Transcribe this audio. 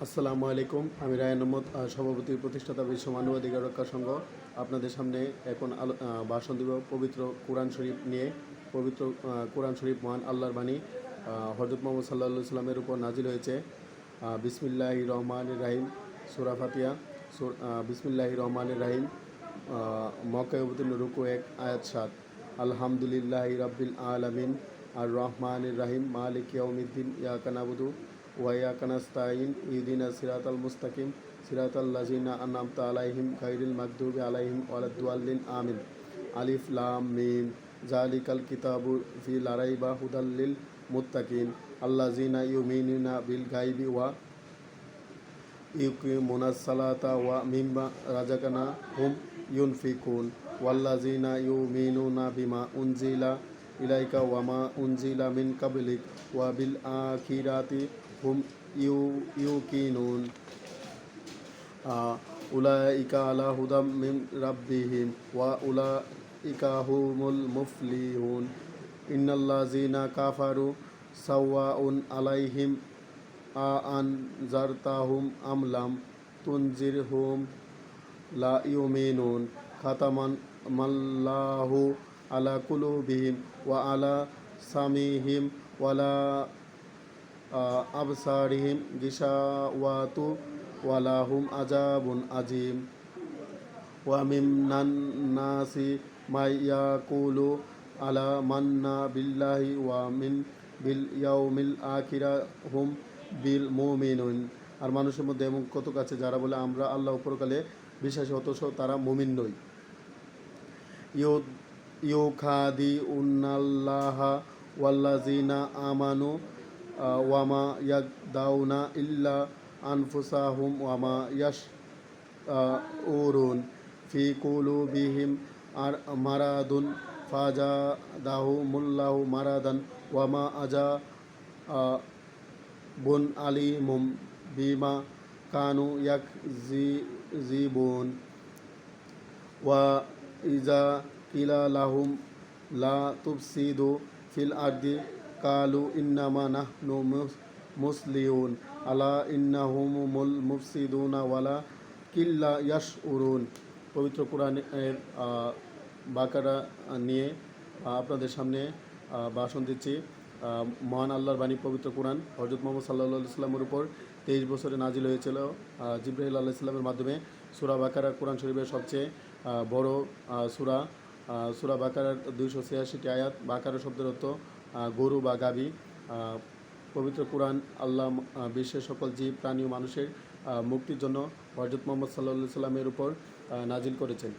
আসসালামু আলাইকুম। আমি রায়হান আহমদ, সভাপতি, প্রতিষ্ঠাতা বিশ্ব মানবাধিকার রক্ষা সংঘ। আপনাদের সামনে এখন ভাষণ দিব পবিত্র কোরআন শরীফ নিয়ে। পবিত্র কোরআন শরীফ মহান আল্লাহর বাণী, হযরত মুহাম্মদ সাল্লাল্লাহু আলাইহি সাল্লামের উপর নাজিল হয়েছে। বিসমিল্লাহির রহমানির রাহিম, সূরা ফাতিহা। বিসমিল্লাহির রহমানির রাহিম, মক্কায় অবতীর্ণ, রুকু 1 আয়াত 7। আলহামদুলিল্লাহি রাব্বিল আলামিন, আর রহমানির রাহিম, মালিক ইয়াউমিদ্দিন, ইয়াকা নাবুদু ওয়া ইয়াকা নাস্তাইন, ইহদিনাস সিরাতাল মুস্তাকিম, সিরাতাল লাযিনা আনআমতা আলাইহিম গায়রিল মাগদুবি আলাইহিম ওয়ালাদ-দাল্লিন। আমিন। আলিফ লাম মিম, যালিকাল কিতাবু ফি লা রাইবা হুদাল লিল মুত্তাকিন আল্লাযিনা ইউমিনুনা বিল গায়বি ওয়া ইউকিমুনাস সালাতা ওয়া মিম্মা রাযাকনাহুম ইউনফিকুন ওয়াল্লাযিনা ইউমিনুনা বিমা উনজিলা ইলাইকা ওয়া মা উনজিলা মিন কাবলিক ওয়া বিল আখিরাতি হুম ইউকিনুন উলাইকা আলা হুদাম মিন রাব্বিহিম ওয়া উলাইকা হুমুল মুফলিহুন। ইন্নাল্লাযিনা কাফারু সাওয়াউন আলাইহিম আনজারতাহুম আম লাম তুনজিরহুম লা ইউমিনুন। খাতামান মাল্লাহু আলা কুলুবিহিম ওয়া আলা সামিহিম ওয়ালা আবসারিহিম গিশাওয়াতু ওয়ালাহুম আযাবুন আযীম। ওয়া মিনান নাসি মাই ইয়াকুলু আলা মান্না বিল্লাহি ওয়া মিন বিল ইয়াউমিল আখিরা হুম বিল মুমিনুন। আর মানুষের মধ্যে এমন কত কাছে যারা বলে আমরা আল্লাহ পরকালে বিশ্বাসী, অথচ তারা মুমিন নয়। ইউখাদিউনাল্লাহা ওয়াল্লাযিনা আমানু ওয়ামা ইয়াকদাউনা ইল্লা আনফুসাহুম ওয়ামা ইয়াশউরুন ফি কুলুবিহিম আর মারাদুন ফাজাদাহুমুল্লাহু মারাদান ওয়ামা আযাবুন আলীমুম বিমা কানু ইয়াকযিবুন। ওয়া ইযা কিলা লাহুম লা তুফসিদু ফিল আরদি কালু ইন্নামা নাহনু মুসলিহুন আলা ইন্নাহুমুল মুফসিদুনা ওয়ালা কিল্লা ইয়াশউরুন। পবিত্র কোরআনের বাকারা নিয়ে আপনাদের সামনে ভাষণ দিচ্ছি। মহান আল্লাহর বাণী পবিত্র কোরআন হযরত মুহাম্মদ সাল্লাল্লাহু আলাইহি সাল্লামের উপর 23 বছরে নাজিল হয়েছিল জিবরাইল আলাইহিস সালামের মাধ্যমে। সূরা বাকারা কোরআন শরীফের সবচেয়ে বড় সূরা। সূরা বাকারার 286টি আয়াত। বাকারা শব্দের অর্থ গরু বা গাভী। পবিত্র কোরআন আল্লাহ বিশ্বের সকল জীব, প্রাণী ও মানুষের মুক্তির জন্য হযরত মুহাম্মদ সাল্লাল্লাহু আলাইহি সাল্লামের উপর নাজিল করেছেন।